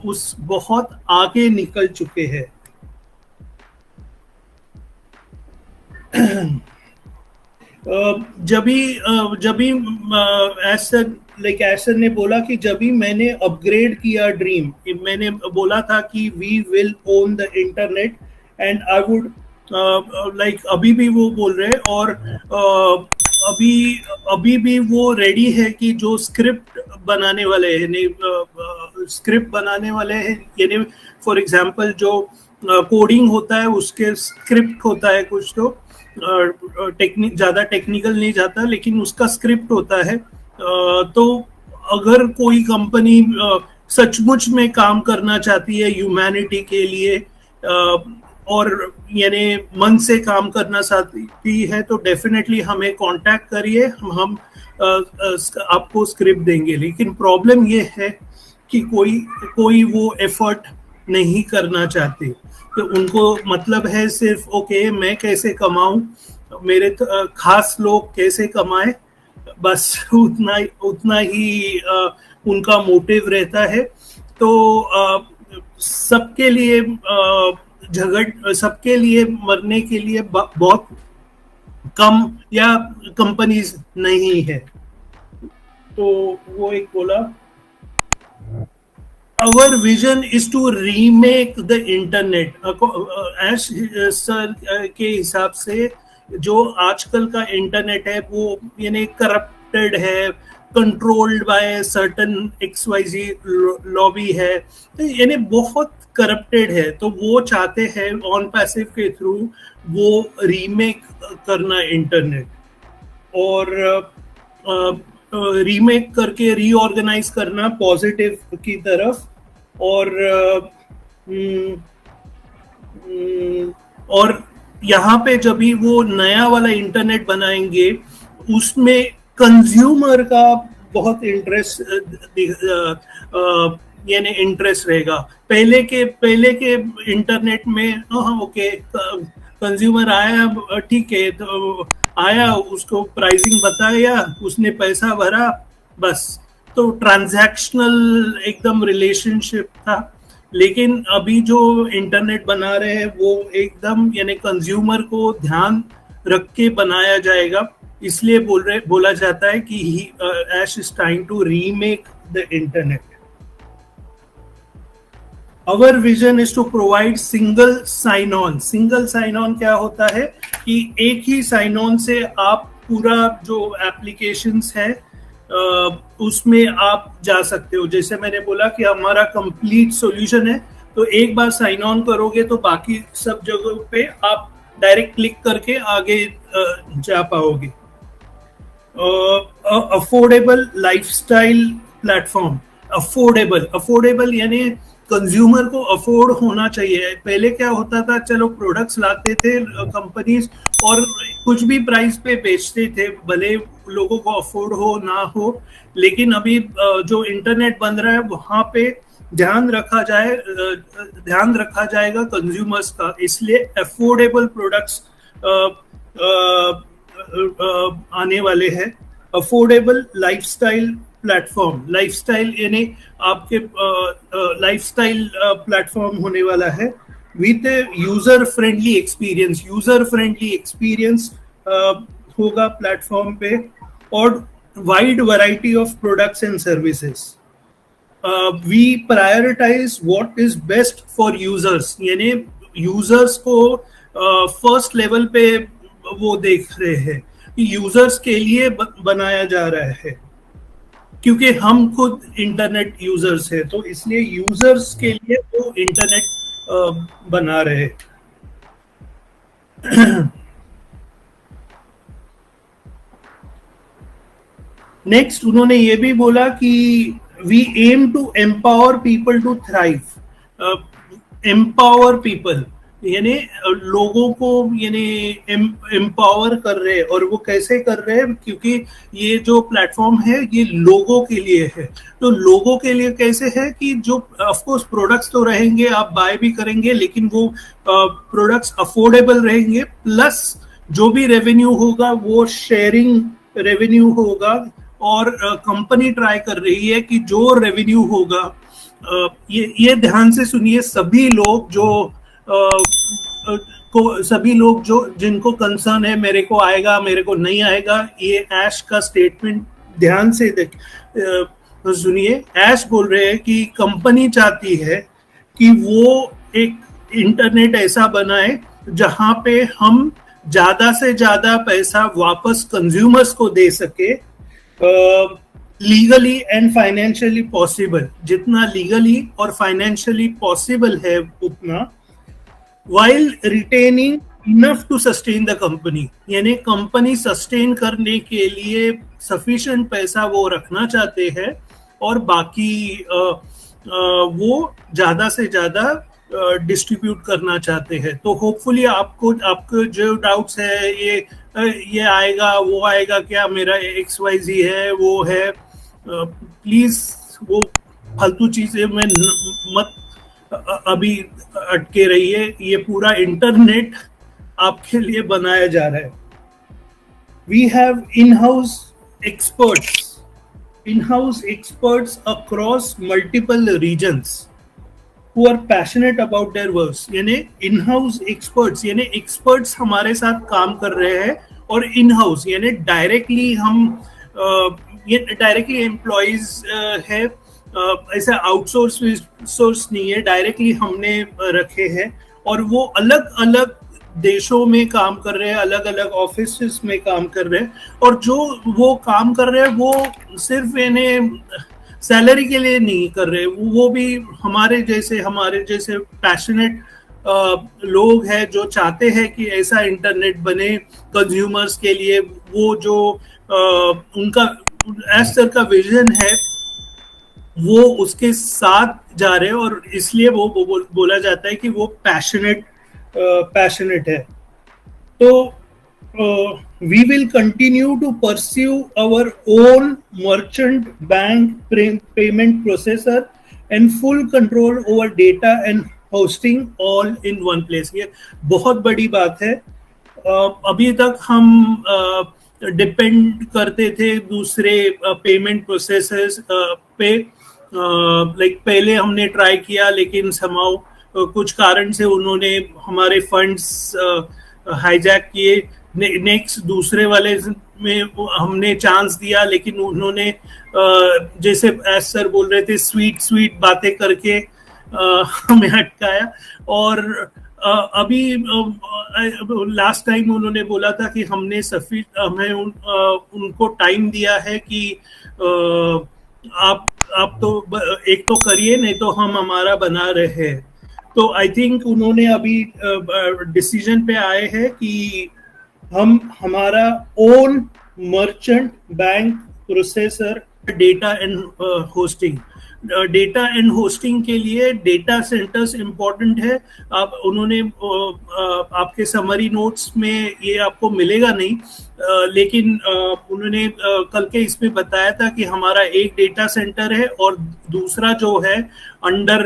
उस बहुत आगे निकल चुके हैं। जब भी एसर ने बोला कि जब भी मैंने अपग्रेड किया ड्रीम, मैंने बोला था कि we will own the internet and I would अभी भी वो बोल रहे हैं, और अभी अभी भी वो रेडी है कि जो स्क्रिप्ट बनाने वाले हैं, स्क्रिप्ट बनाने वाले हैं, यानी फॉर एग्जांपल जो कोडिंग होता है उसके स्क्रिप्ट होता है, कुछ तो ज़्यादा टेक्निकल नहीं जाता, लेकिन उसका स्क्रिप्ट होता है। तो अगर कोई कंपनी सचमुच में काम करना चाहती है ह्यूमैनिटी के लिए, और यानी मन से काम करना चाहती है, तो डेफिनेटली हमें कांटेक्ट करिए, हम आपको स्क्रिप्ट देंगे। लेकिन प्रॉब्लम ये है कि कोई वो एफर्ट नहीं करना चाहते, तो उनको मतलब है सिर्फ ओके मैं कैसे कमाऊं, मेरे खास लोग कैसे कमाए, बस उतना ही उनका मोटिव रहता है। तो सबके लिए सबके लिए मरने के लिए बहुत कम या कंपनीज नहीं है। तो वो एक बोला, Our vision is to remake the internet. Ash sir के हिसाब से जो आजकल का इंटरनेट है वो यानी करप्टेड है, controlled by certain XYZ lobby है, तो यानी बहुत करप्टेड है। तो वो चाहते हैं ऑन पैसिव के थ्रू वो रीमेक करना इंटरनेट, और रीमेक करके रीऑर्गेनाइज करना पॉजिटिव की तरफ। और यहाँ पे जब भी वो नया वाला इंटरनेट बनाएंगे उसमें कंज्यूमर का बहुत यानी इंटरेस्ट रहेगा। पहले के इंटरनेट में ओके कंज्यूमर आया, ठीक है, तो आया, उसको प्राइसिंग बताया, उसने पैसा भरा, बस। तो ट्रांजैक्शनल एकदम रिलेशनशिप था। लेकिन अभी जो इंटरनेट बना रहे हैं वो एकदम यानी कंज्यूमर को ध्यान रख के बनाया जाएगा, इसलिए बोला जाता है कि Ash is trying to remake the internet. Our vision is to provide single sign-on. Single sign-on क्या होता है कि एक ही sign-on से आप पूरा जो applications है उसमें आप जा सकते हो। जैसे मैंने बोला कि हमारा complete solution है, तो एक बार sign-on करोगे तो बाकी सब जगहों पे आप डायरेक्ट क्लिक करके आगे जा पाओगे। Affordable lifestyle platform. अफोर्डेबल यानी कंज्यूमर को अफोर्ड होना चाहिए। पहले क्या होता था, चलो प्रोडक्ट्स लाते थे कंपनीज और कुछ भी प्राइस पे बेचते थे, भले लोगों को अफोर्ड हो ना हो। लेकिन अभी जो इंटरनेट बन रहा है वहां पे ध्यान रखा जाएगा कंज्यूमर्स का, इसलिए अफोर्डेबल प्रोडक्ट्स आने वाले हैं। Affordable lifestyle platform. लाइफस्टाइल यानी आपके लाइफस्टाइल प्लेटफॉर्म होने वाला है विद यूजर फ्रेंडली एक्सपीरियंस होगा प्लेटफॉर्म पे, और wide variety of products and services. We prioritise what is best for users, यानी यूजर्स को फर्स्ट लेवल पे वो देख रहे हैं कि यूजर्स के लिए बनाया जा रहा है, क्योंकि हम खुद इंटरनेट यूजर्स हैं, तो इसलिए यूजर्स के लिए वो इंटरनेट बना रहे। नेक्स्ट उन्होंने ये भी बोला कि we aim to empower people to thrive. Empower people यानी लोगों को यानी एम्पावर कर रहे हैं। और वो कैसे कर रहे हैं, क्योंकि ये जो प्लेटफॉर्म है ये लोगों के लिए है। तो लोगों के लिए कैसे है कि जो ऑफ कोर्स प्रोडक्ट्स तो रहेंगे, आप बाय भी करेंगे, लेकिन वो प्रोडक्ट्स अफोर्डेबल रहेंगे, प्लस जो भी रेवेन्यू होगा वो शेयरिंग रेवेन्यू होगा। और कंपनी ट्राई कर रही है कि जो रेवेन्यू होगा, ये ध्यान से सुनिए सभी लोग सभी लोग जो जिनको कंसर्न है, मेरे को आएगा मेरे को नहीं आएगा, ये ऐश का स्टेटमेंट ध्यान से सुनिए। ऐश बोल रहे हैं कि कंपनी चाहती है कि वो एक इंटरनेट ऐसा बनाए जहां पे हम ज्यादा से ज्यादा पैसा वापस कंज्यूमर्स को दे सके, लीगली एंड फाइनेंशियली पॉसिबल, जितना लीगली और फाइनेंशियली पॉसिबल है उतना, while retaining enough to sustain the company। यानी कंपनी सस्टेन करने के लिए सफिशिएंट पैसा वो रखना चाहते हैं, और बाकी वो ज्यादा से ज्यादा डिस्ट्रीब्यूट करना चाहते हैं। तो होपफुली आपको जो डाउट्स है, ये आएगा वो आएगा क्या, मेरा XYZ है वो है, प्लीज वो फालतू चीजें में मत अभी अटके रहिए। ये पूरा इंटरनेट आपके लिए बनाया जा रहा है। We have in-house experts across multiple regions who are passionate about their work। यानी in-house experts, यानी experts हमारे साथ काम कर रहे हैं, और in-house यानी डायरेक्टली ये डायरेक्टली एम्प्लॉइज है, ऐसा आउटसोर्स नहीं है, डायरेक्टली हमने रखे हैं। और वो अलग अलग देशों में काम कर रहे हैं, अलग अलग ऑफिस में काम कर रहे हैं, और जो वो काम कर रहे हैं वो सिर्फ यानी सैलरी के लिए नहीं कर रहे, वो भी हमारे जैसे पैशनेट लोग हैं जो चाहते हैं कि ऐसा इंटरनेट बने कंज्यूमर्स के लिए। वो जो उनका एज सर का विजन है वो उसके साथ जा रहे हैं, और इसलिए वो बोला जाता है कि वो पैशनेट है। तो we will continue to pursue our own merchant bank payment processor and full control over data and hosting all in one place। ये बहुत बड़ी बात है। अभी तक हम डिपेंड करते थे दूसरे पेमेंट प्रोसेसर्स पे, लाइक पहले हमने ट्राई किया, लेकिन समाउ कुछ कारण से उन्होंने हमारे फंड्स हाईजैक किए। नेक्स्ट दूसरे वाले में हमने चांस दिया, लेकिन उन्होंने जैसे एस सर बोल रहे थे स्वीट बातें करके हमें अटकाया। और अभी लास्ट टाइम उन्होंने बोला था कि हमें उनको टाइम दिया है कि आप तो एक तो करिए, नहीं तो हम हमारा बना रहे हैं। तो आई थिंक उन्होंने अभी डिसीजन पे आए हैं कि हम हमारा own merchant bank processor data and hosting के लिए डेटा सेंटर्स इम्पोर्टेंट है। उन्होंने आपके समरी नोट्स में ये आपको मिलेगा नहीं, लेकिन उन्होंने कल के इसमें बताया था कि हमारा एक डेटा सेंटर है और दूसरा जो है अंडर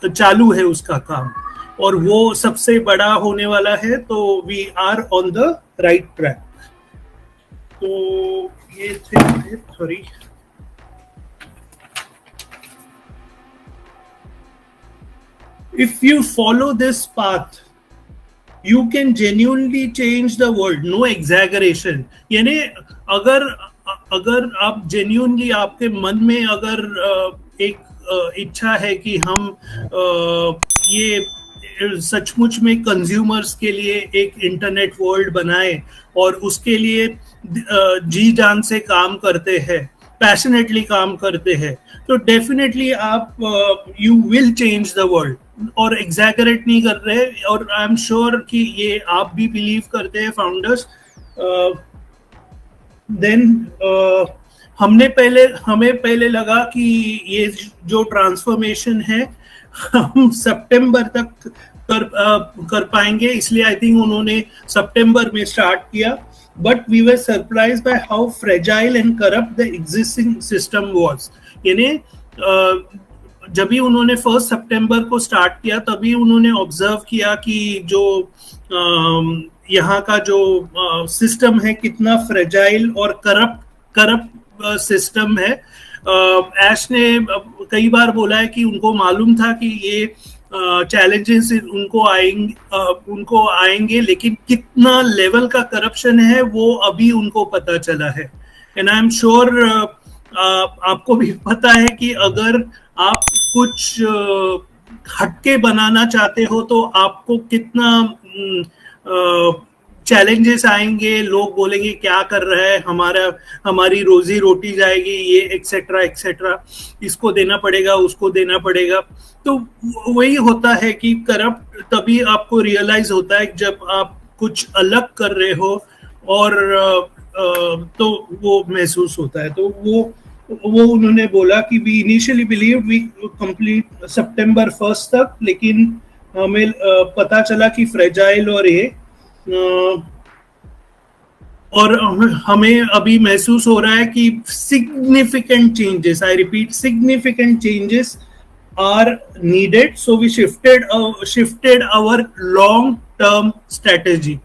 चालू है उसका काम, और वो सबसे बड़ा होने वाला है। तो we are on the right track. तो ये थे, sorry, if you follow this path you can genuinely change the world, no exaggeration। यानी अगर आप genuinely, आपके मन में अगर एक इच्छा है कि हम ये सचमुच में कंज्यूमर्स के लिए एक इंटरनेट वर्ल्ड बनाए और उसके लिए जी जान से काम करते हैं, पैशनेटली काम करते हैं, तो डेफिनेटली आप you will change the world. और एग्जैगरेट नहीं कर रहे, और आई एम श्योर कि ये आप भी बिलीव करते हैं फाउंडर्स। देन हमें पहले लगा कि ये जो ट्रांसफॉर्मेशन है हम सितंबर तक कर पाएंगे, इसलिए आई थिंक उन्होंने सितंबर में स्टार्ट किया. But we were surprised by how fragile and corrupt the existing system was. यानी जब भी उन्होंने 1 सितंबर को स्टार्ट किया तभी उन्होंने ऑब्जर्व किया कि जो यहाँ का जो सिस्टम है कितना फ्रेजाइल और करप्ट सिस्टम है. ऐश ने कई बार बोला है कि उनको मालूम था कि ये चैलेंजेस उनको आएंगे, लेकिन कितना लेवल का करप्शन है वो अभी उनको पता चला है. एंड आई एम श्योर आपको भी पता है कि अगर आप कुछ हटके बनाना चाहते हो तो आपको कितना चैलेंजेस आएंगे. लोग बोलेंगे क्या कर रहा है, हमारी रोजी रोटी जाएगी, ये एक्सेट्रा एक्सेट्रा, इसको देना पड़ेगा, उसको देना पड़ेगा. तो वही होता है कि करप्ट तभी आपको रियलाइज होता है जब आप कुछ अलग कर रहे हो, और तो वो महसूस होता है. तो वो उन्होंने बोला कि we initially believe we complete सितंबर 1 तक, लेकिन हमें पता चला कि फ्रेजाइल और हमें अभी महसूस हो रहा है कि significant changes, I repeat significant changes are needed. So we shifted our long term strategy.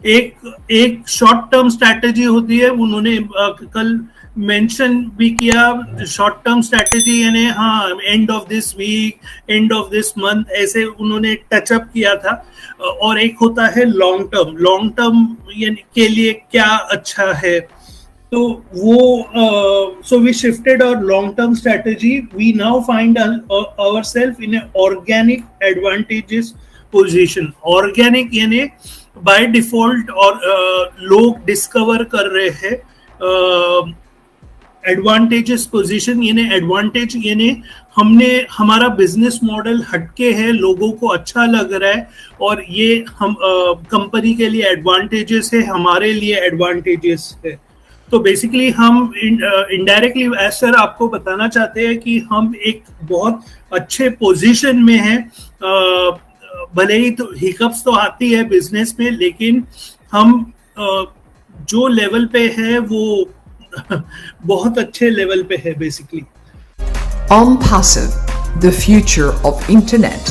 एक शॉर्ट टर्म स्ट्रेटेजी होती है, उन्होंने कल मेंशन भी किया. शॉर्ट टर्म स्ट्रेटेजी यानी हाँ end of this week, end of this month, ऐसे उन्होंने टचअप किया था. और एक होता है लॉन्ग टर्म यानी के लिए क्या अच्छा है. तो वो so we shifted our long term strategy. We now find ourself in a organic advantages position. Organic यानी बाय डिफॉल्ट और लोग डिस्कवर कर रहे हैं. एडवांटेजेस पोजीशन यानी एडवांटेज यानी हमारा बिजनेस मॉडल हटके है, लोगों को अच्छा लग रहा है, और ये हम कंपनी के लिए एडवांटेजेस है, हमारे लिए एडवांटेजेस है. तो बेसिकली हम इनडायरेक्टली सर आपको बताना चाहते हैं कि हम एक बहुत अच्छे पोजीशन में हैं. भले ही तो हिकअप्स तो आती है बिजनेस में, लेकिन हम जो लेवल पे है वो बहुत अच्छे लेवल पे है basically. OnPassive, the future of internet.